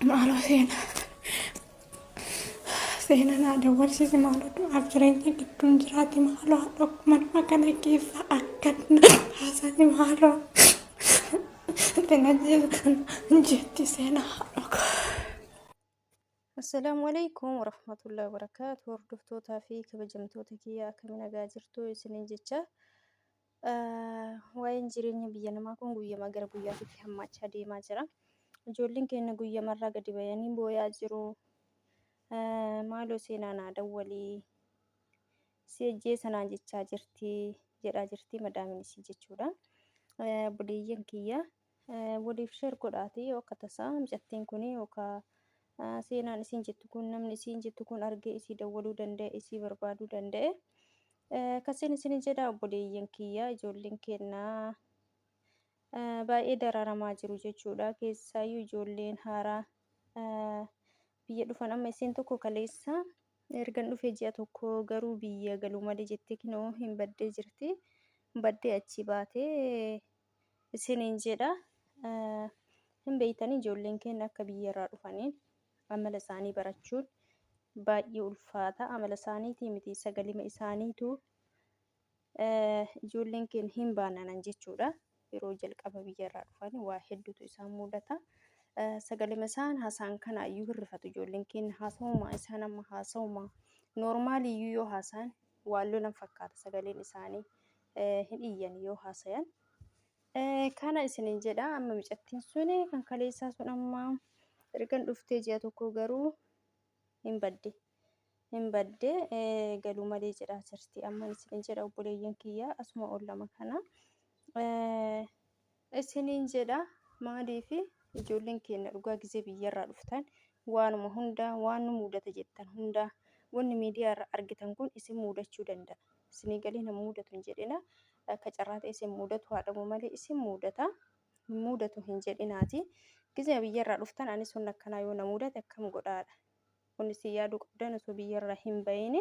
maaloo seenaan aadaa barsiise maaloo jireenya gidduun jiraate maaloo akkuma nama kana keessa akka haasati maaloo tana jetti seenaa haadha. Assalaamu alaikum warahmatullahi wabarakatuh. Hordoftoota fi kabajamtoota kiyya akkamiin nagaa jirtu isiniin jecha waa'een jireenya biyya namaa kun guyyamaa gara guyyaatti hammachaa deemaa jira. Ijoolleen keenya guyyamarraa gadi bayanii booyaa jiru. Maaloo seenaan aadaa walii si ejjee sanaan jechaa jirti jedhaa jirti madaamin isii jechuudha. Buleeyyan kiyya waliif sheer godhaati akka tasaa mucattiin kun yookaan seenaan isiin jettu kun namni isiin jettu kun argee isii dawwaluu danda'e isii barbaaduu danda'e. Kasiin isin jedha obboleeyyan kiyya ijoolleen kennaa baay'ee dararamaa jiru jechuudha. Keessaayyuu ijoolleen haaraa biyya dhufan amma isiin tokko kaleessa ergan dhufee ji'a tokko garuu biyya galuu malee jettee kinoo hin baddee jirti. Baddee achi baatee isiniin jedha. Hin beeytanii ijoolleen keenya akka biyyarraa dhufaniin amala isaanii barachuun baay'ee ulfaata. Amala isaaniitii miti sagalima isaaniitu ijoolleen keenya hin baananan jechuudha. Yeroo jalqaba biyyarraa dhufan waa hedduutu isaan mudata. Sagalima isaan haasaan kana iyyuu hirrifatu ijoolleen keenya haasa'uma isaan amma haasa'uma noormaaliyyuu yoo haasaan waan lolan fakkaata sagaleen isaanii hin iyyan yoo haasayan. Kana isiniin jedha amma mucattiin suni kan kaleessaa sun amma ergan dhuftee ji'a tokko garuu hin badde galuu malee jedhaa jirti. Amma isiniin jedha obboleeyyan kiyya asuma ol lama kana isiniin jedha maaliif ijoolleen keenya dhugaa gisee biyyarraa dhuftan waanuma hundaa waan nu mudata jettan hundaa wanni miidiyaa irra argitan kun isin mudachuu danda'a. Isinii galee nama mudatu hin jedhina. Akka carraa ta'e isin mudatu haadhamu malee isin mudata hin mudatu hin jedhinaati. Gisee biyyarraa dhuftan anis sun akkanaa yoo na mudate akkam godhaadha. Kun isin yaaduu qabdan osoo biyyarraa hin bahin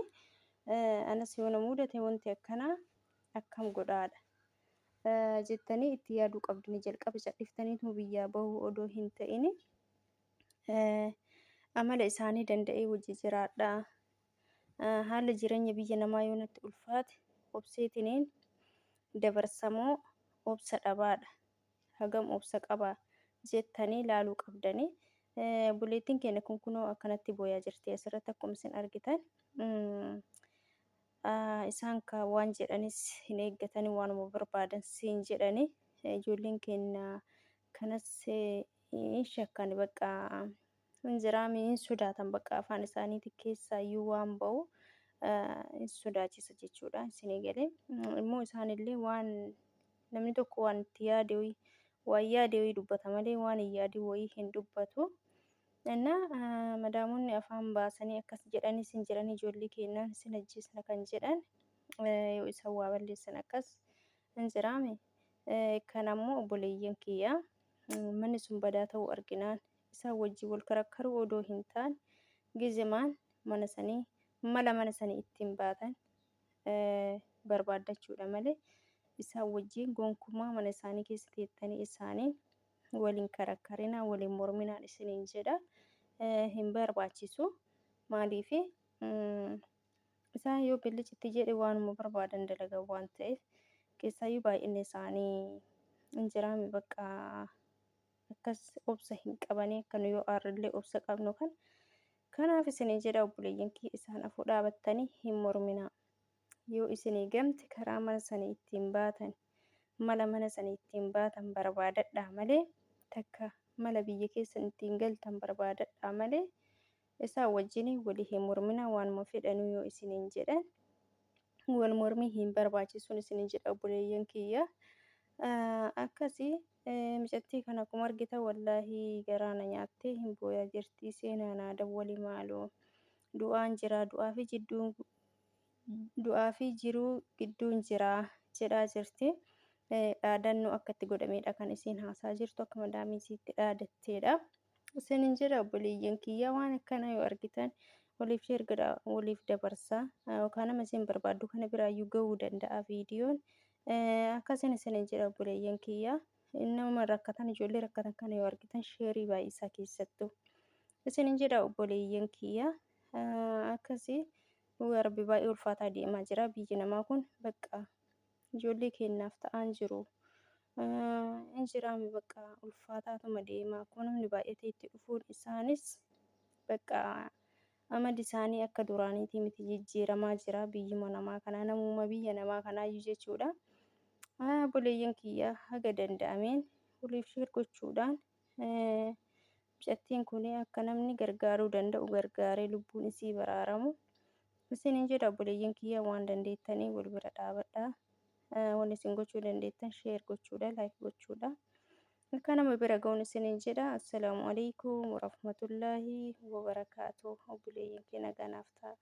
anas yoo na mudate wanti akkanaa akkam godhaadha. Jettanii itti yaaduu qabdanii jalqaba calliftaniitu biyyaa bahuu odoo hin ta'in amala isaanii danda'ee hojii jiraadhaa. Haala jireenya biyya namaa yoo natti ulfaate obseetiniin dabarsamoo obsa dhabaadha. Hagam obsa qabaa jettanii ilaaluu qabdanii. Buleettiin keenya kun kunoo akkanatti booyaa jirti asirratti akkuma isin argitan. Isaan waan jedhanis hin eeggatanii waanuma barbaadan siin jedhanii ijoolleen keenya kanas hin shakkan bakka hin jiraami hin sodaatan bakka afaan isaaniitti keessaayyuu waan ba'u hin sodaachisa jechuudha. Isinii galee immoo isaanillee waan namni tokko waan itti yaade waan yaade wayii dubbata malee waan hin yaadin wayii hin dubbatu. Madaamonni afaan baasanii akkas jedhanis hin jiran ijoollee keenyaan isin ajjeesna kan jedhan yoo isaan waa balleessan akkas hin jiraame. Kan ammoo obboleeyyan kiyya manni sun badaa ta'uu arginaan isaan wajjin wal karakkaruu odoo hin taane gizimaan mana sanii mala mana sanii ittiin baatan barbaaddachuudha malee isaan wajjin gonkumaa mana isaanii keessa teettanii isaanii waliin karakkarinaa waliin morminaan isiniin jedha. Hin barbaachisu maaliif isaan yoo billichitti jedhe waanuma barbaadan dalagan waan ta'eef keessaayyuu baay'inni isaanii hin jiraame bakka akkas obsa hin qabanii akka nu yoo aarrillee obsa qabnu kan kanaaf isiniin jedha obboleeyyan kiyya isaan afur dhaabattanii hin morminaa. Yoo isinii gamte karaa mana sanii ittiin baatan mala mana sanii ittiin baatan barbaadadhaa malee takka mala biyya keessan ittiin galtan barbaadadhaa malee isaan wajjin walii hin morminaa waanuma fedhanuu yoo isiniin jedhan wal mormii hin barbaachisuun isiniin jedha obboleeyyan kiyya. Akkasii mucattii kana akkuma argitan wallaahi garaana nyaattee hin booyaa jirti. Seenaan aadaa walii maaloo du'aan jira du'aa fi jiruu gidduun jira jedhaa jirti. Dhaadannoo akkatti godhamedha kan isiin haasaa jirtu akka madaamii isiitti dhaadatteedha. Isiniin jedha obboleeyyan kiyya waan akkana yoo argitan waliif erga waliif dabarsaa yookaan nama isin barbaaddu kana biraayyuu gahuu danda'a viidiyoon. Akkasiin isiniin jedha obboleeyyan kiyya nama rakkatan ijoollee rakkatan kana yoo argitan sheerii baay'isaa keessattuu Isinin jedha obboleeyyan kiyya akkasii dhugaa rabbi baay'ee ulfaataa deemaa jira biyyi namaa kun bakka ijoollee keenyaaf ta'an jiru. Injiraami bakka ulfaataatuma deema akkuma namni baay'atee itti dhufuun isaanis bakka amadi isaanii akka duraaniitii miti jijjiiramaa jira biyyuma namaa kanaa namuma biyya namaa kanaayyuu jechuudha. Obboleeyyan kiyya haga danda'ameen waliif sheer gochuudhaan mucattiin kun akka namni gargaaruu danda'u gargaaree lubbuun isii baraaramu isinin jedha obboleeyyan kiyya waan dandeettanii wal bira dhaabadhaa. Wanni isin gochuu dandeettan sheer gochuudha laayik gochuudha. Akka nama bira ga'uun isinin jedha. Assalaamu alaikum warahmatullaahi wabarakaatuh. Obboleeyyan kee nagaa naaf ta'a.